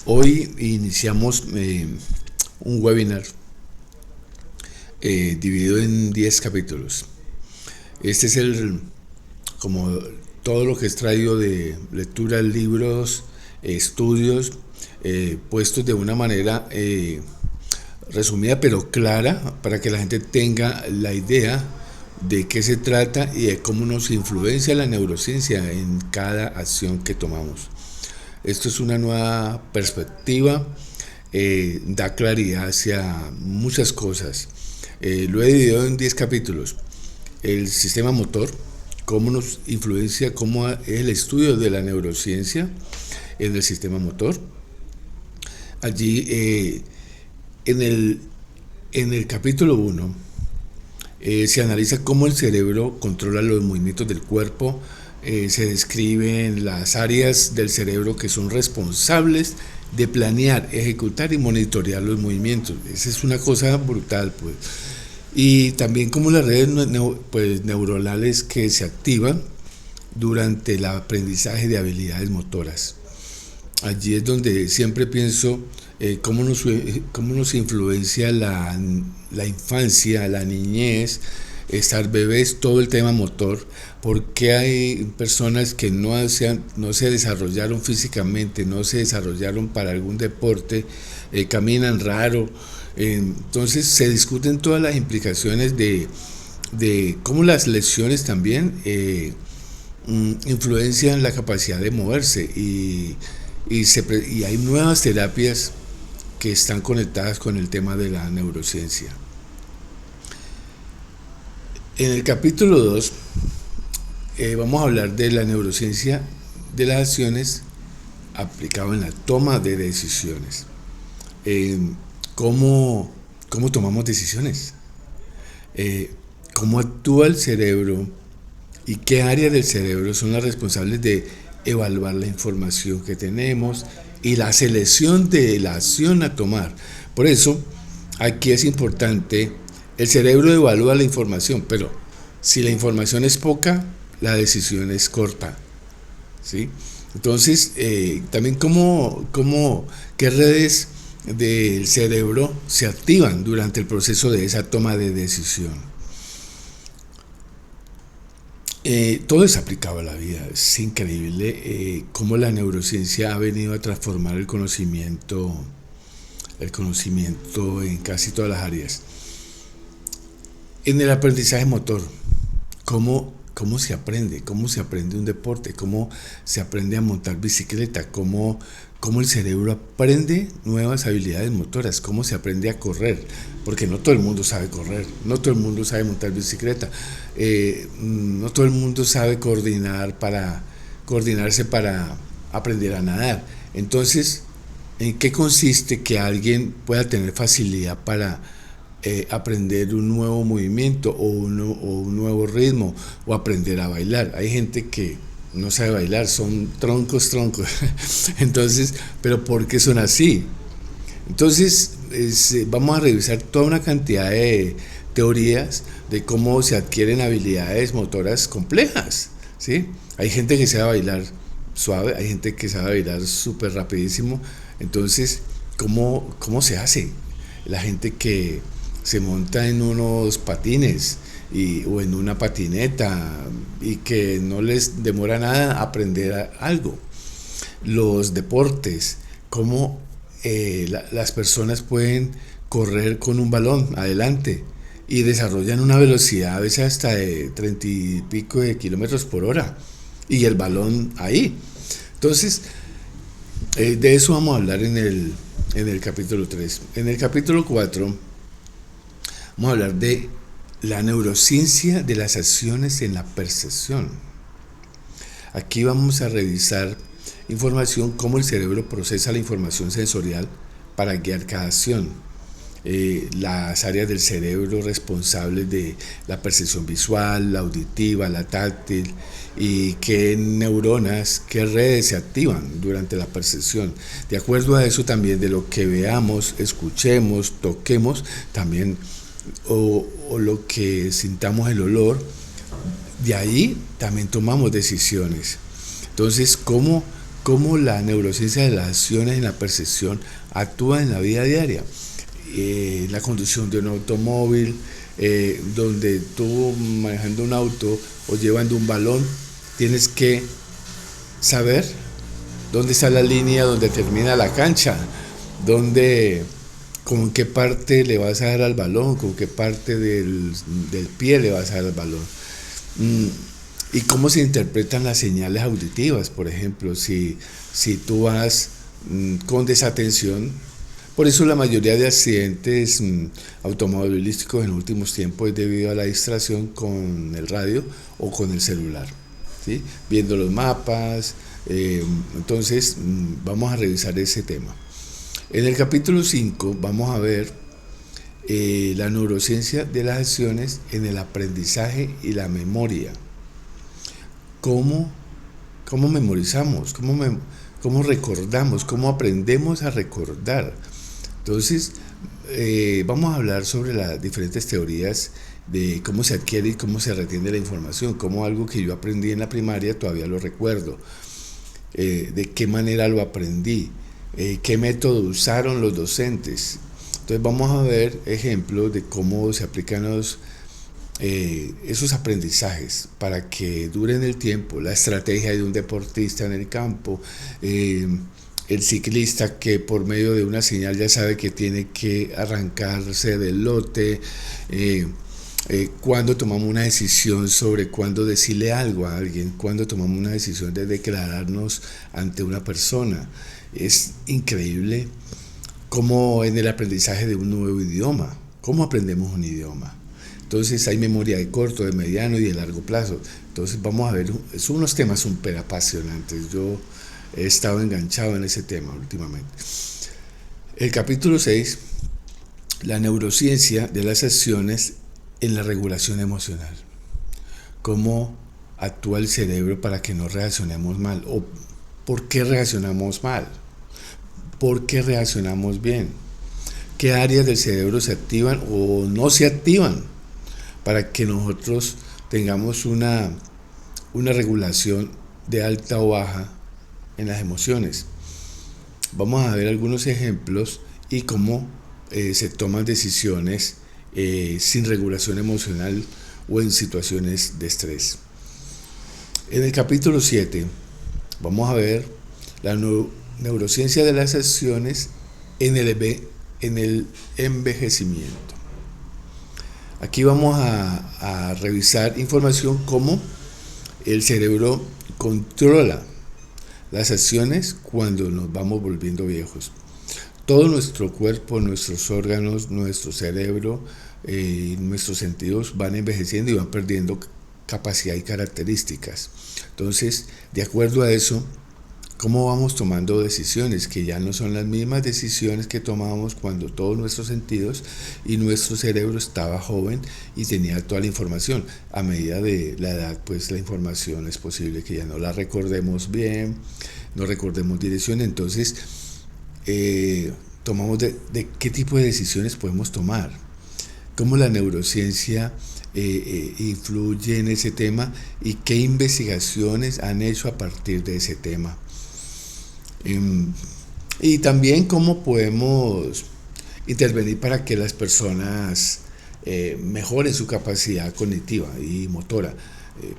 Hoy iniciamos un webinar dividido en 10 capítulos. Este es como todo lo que es traído de lectura, libros, estudios, puestos de una manera resumida pero clara para que la gente tenga la idea de qué se trata y de cómo nos influencia la neurociencia en cada acción que tomamos. Esto es una nueva perspectiva, da claridad hacia muchas cosas. Lo he dividido en 10 capítulos. El sistema motor, cómo nos influencia, cómo es el estudio de la neurociencia en el sistema motor. Allí, en el capítulo 1, se analiza cómo el cerebro controla los movimientos del cuerpo. Se describen las áreas del cerebro que son responsables de planear, ejecutar y monitorear los movimientos. Esa es una cosa brutal, pues. Y también como las redes neuronales que se activan durante el aprendizaje de habilidades motoras. Allí es donde siempre pienso cómo nos influencia la infancia, la niñez, estar bebés, todo el tema motor, porque hay personas que no se desarrollaron físicamente, no se desarrollaron para algún deporte, caminan raro. Entonces se discuten todas las implicaciones de cómo las lesiones también influencian la capacidad de moverse y hay nuevas terapias que están conectadas con el tema de la neurociencia. En el capítulo 2 vamos a hablar de la neurociencia de las acciones aplicado en la toma de decisiones. ¿Cómo tomamos decisiones? ¿Cómo actúa el cerebro? ¿Y qué áreas del cerebro son las responsables de evaluar la información que tenemos y la selección de la acción a tomar? Por eso, aquí es importante. El cerebro evalúa la información, pero si la información es poca, la decisión es corta, ¿sí? Entonces, también qué redes del cerebro se activan durante el proceso de esa toma de decisión. Todo es aplicado a la vida. Es increíble cómo la neurociencia ha venido a transformar el conocimiento en casi todas las áreas. En el aprendizaje motor, ¿cómo se aprende? ¿Cómo se aprende un deporte? ¿Cómo se aprende a montar bicicleta? ¿Cómo el cerebro aprende nuevas habilidades motoras? ¿Cómo se aprende a correr? Porque no todo el mundo sabe correr, no todo el mundo sabe montar bicicleta, no todo el mundo sabe coordinarse para aprender a nadar. Entonces, ¿en qué consiste que alguien pueda tener facilidad para aprender un nuevo movimiento o un nuevo ritmo o aprender a bailar? Hay gente que no sabe bailar, son troncos. Entonces, ¿pero por qué son así? Entonces, vamos a revisar toda una cantidad de teorías de cómo se adquieren habilidades motoras complejas, ¿sí? Hay gente que sabe bailar suave, hay gente que sabe bailar súper rapidísimo. Entonces, ¿cómo se hace? La gente que se monta en unos patines o en una patineta y que no les demora nada aprender algo. Los deportes, cómo las personas pueden correr con un balón adelante y desarrollan una velocidad a veces hasta de 30 y pico de kilómetros por hora y el balón ahí. Entonces, de eso vamos a hablar en el capítulo 3. En el capítulo 4 vamos a hablar de la neurociencia de las acciones en la percepción. Aquí vamos a revisar información, cómo el cerebro procesa la información sensorial para guiar cada acción. Las áreas del cerebro responsables de la percepción visual, la auditiva, la táctil, y qué neuronas, qué redes se activan durante la percepción. De acuerdo a eso también, de lo que veamos, escuchemos, toquemos, también o lo que sintamos el olor, de ahí también tomamos decisiones. Entonces, ¿cómo cómo la neurociencia de las acciones en la percepción actúa en la vida diaria. La conducción de un automóvil, donde tú manejando un auto o llevando un balón, tienes que saber dónde está la línea donde termina la cancha, dónde, con qué parte le vas a dar al balón, con qué parte del pie le vas a dar al balón. Y cómo se interpretan las señales auditivas, por ejemplo, si tú vas con desatención. Por eso la mayoría de accidentes automovilísticos en los últimos tiempos es debido a la distracción con el radio o con el celular, ¿sí? Viendo los mapas. Entonces vamos a revisar ese tema. En el capítulo 5 vamos a ver la neurociencia de las acciones en el aprendizaje y la memoria. ¿Cómo memorizamos? ¿Cómo recordamos? ¿Cómo aprendemos a recordar? Entonces, vamos a hablar sobre las diferentes teorías de cómo se adquiere y cómo se retiene la información, cómo algo que yo aprendí en la primaria todavía lo recuerdo, de qué manera lo aprendí, qué método usaron los docentes. Entonces vamos a ver ejemplos de cómo se aplican esos aprendizajes para que duren el tiempo, la estrategia de un deportista en el campo, el ciclista que por medio de una señal ya sabe que tiene que arrancarse del lote, cuando tomamos una decisión sobre cuándo decirle algo a alguien, cuando tomamos una decisión de declararnos ante una persona. Es increíble cómo en el aprendizaje de un nuevo idioma, cómo aprendemos un idioma. Entonces hay memoria de corto, de mediano y de largo plazo. Entonces vamos a ver, son unos temas súper apasionantes. Yo he estado enganchado en ese tema últimamente. El capítulo 6, la neurociencia de las acciones en la regulación emocional. Cómo actúa el cerebro para que no reaccionemos mal, o por qué reaccionamos mal, por qué reaccionamos bien, qué áreas del cerebro se activan o no se activan para que nosotros tengamos una regulación de alta o baja en las emociones. Vamos a ver algunos ejemplos y cómo se toman decisiones sin regulación emocional o en situaciones de estrés. En el capítulo 7 vamos a ver la neurociencia de las acciones en el envejecimiento. Aquí vamos a revisar información cómo el cerebro controla las acciones cuando nos vamos volviendo viejos. Todo nuestro cuerpo, nuestros órganos, nuestro cerebro, nuestros sentidos van envejeciendo y van perdiendo capacidad y características. Entonces, de acuerdo a eso, ¿cómo vamos tomando decisiones que ya no son las mismas decisiones que tomábamos cuando todos nuestros sentidos y nuestro cerebro estaba joven y tenía toda la información? A medida de la edad, pues la información es posible que ya no la recordemos bien, no recordemos dirección. Entonces, tomamos de qué tipo de decisiones podemos tomar, cómo la neurociencia influye en ese tema y qué investigaciones han hecho a partir de ese tema. Y también cómo podemos intervenir para que las personas mejoren su capacidad cognitiva y motora.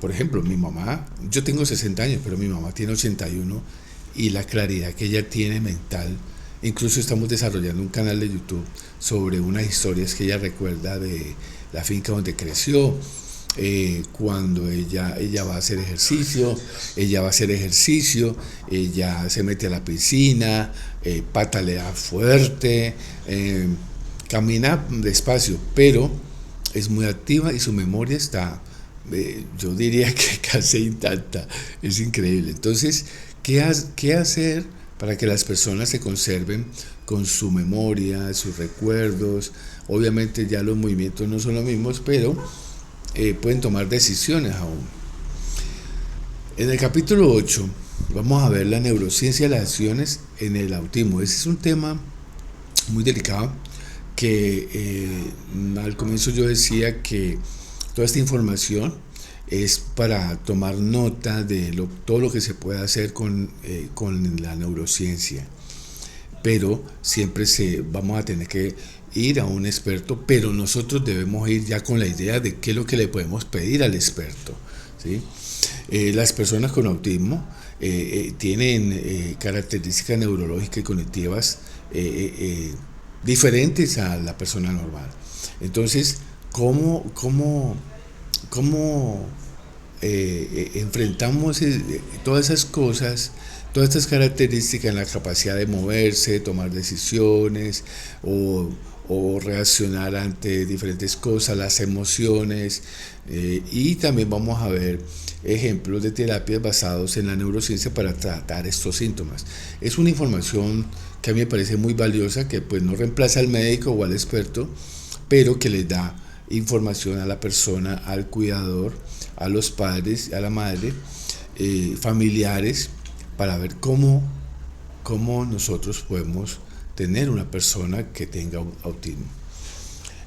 Por ejemplo, mi mamá, yo tengo 60 años, pero mi mamá tiene 81 y la claridad que ella tiene mental, incluso estamos desarrollando un canal de YouTube sobre unas historias que ella recuerda de la finca donde creció. Cuando ella va a hacer ejercicio, ella se mete a la piscina, patalea fuerte, camina despacio, pero es muy activa y su memoria está, yo diría que casi intacta. Es increíble. Entonces, ¿qué hacer para que las personas se conserven con su memoria, sus recuerdos? Obviamente ya los movimientos no son los mismos, pero pueden tomar decisiones aún. En el capítulo 8 vamos a ver la neurociencia de las acciones en el autismo. Ese es un tema muy delicado que al comienzo yo decía que toda esta información es para tomar nota de todo lo que se puede hacer con la neurociencia. Pero siempre vamos a tener que ir a un experto, pero nosotros debemos ir ya con la idea de qué es lo que le podemos pedir al experto, ¿sí? Las personas con autismo tienen características neurológicas y cognitivas diferentes a la persona normal. Entonces, ¿cómo enfrentamos todas esas cosas, todas estas características en la capacidad de moverse, de tomar decisiones o reaccionar ante diferentes cosas, las emociones? Y también vamos a ver ejemplos de terapias basados en la neurociencia para tratar estos síntomas. Es una información que a mí me parece muy valiosa, que pues no reemplaza al médico o al experto, pero que les da información a la persona, al cuidador, a los padres, a la madre, familiares, para ver cómo nosotros podemos tener una persona que tenga autismo.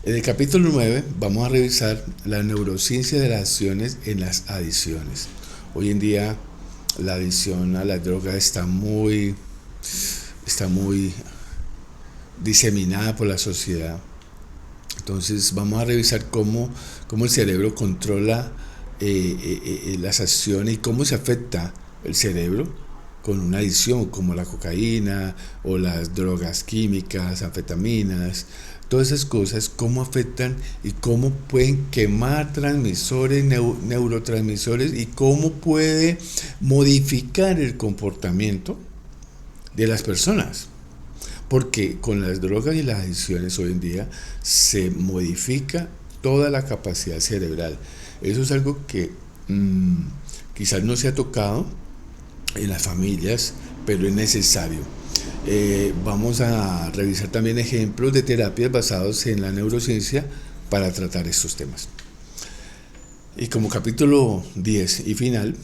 En el capítulo 9 vamos a revisar la neurociencia de las acciones en las adicciones. Hoy en día la adicción a la droga está muy diseminada por la sociedad. Entonces vamos a revisar cómo el cerebro controla las acciones y cómo se afecta el cerebro con una adicción como la cocaína o las drogas químicas, anfetaminas. Todas esas cosas, cómo afectan y cómo pueden quemar transmisores, neurotransmisores, y cómo puede modificar el comportamiento de las personas. Porque con las drogas y las adicciones hoy en día se modifica toda la capacidad cerebral. Eso es algo que quizás no se ha tocado en las familias, pero es necesario. Vamos a revisar también ejemplos de terapias basados en la neurociencia para tratar estos temas. Y como capítulo 10 y final,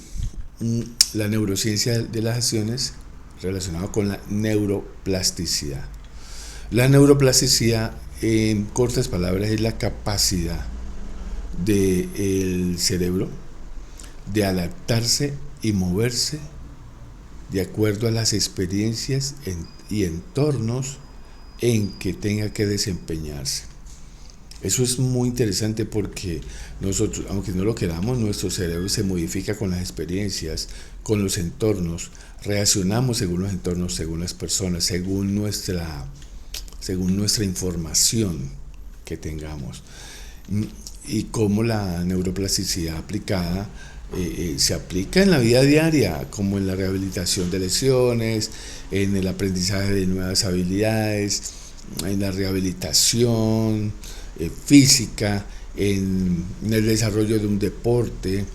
la neurociencia de las acciones relacionado con la neuroplasticidad. La neuroplasticidad, en cortas palabras, es la capacidad del cerebro de adaptarse y moverse de acuerdo a las experiencias y entornos en que tenga que desempeñarse. Eso es muy interesante porque nosotros, aunque no lo queramos, nuestro cerebro se modifica con las experiencias, con los entornos, reaccionamos según los entornos, según las personas, según nuestra información que tengamos. Y cómo la neuroplasticidad aplicada se aplica en la vida diaria, como en la rehabilitación de lesiones, en el aprendizaje de nuevas habilidades, en la rehabilitación física, en el desarrollo de un deporte,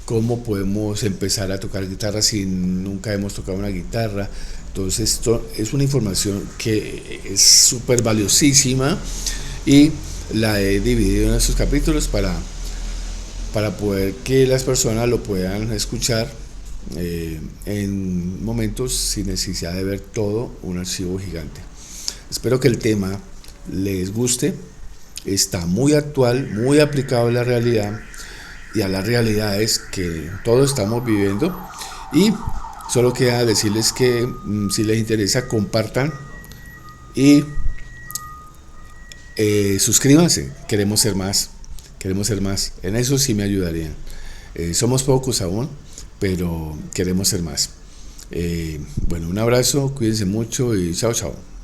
cómo podemos empezar a tocar guitarra si nunca hemos tocado una guitarra. Entonces esto es una información que es súper valiosísima y la he dividido en estos capítulos para poder que las personas lo puedan escuchar en momentos sin necesidad de ver todo un archivo gigante. Espero que el tema les guste. Está muy actual, muy aplicado a la realidad y a las realidades que todos estamos viviendo. Y solo queda decirles que si les interesa, compartan y suscríbanse. Queremos ser más. En eso sí me ayudarían. Somos pocos aún, pero queremos ser más. Bueno, un abrazo, cuídense mucho y chao, chao.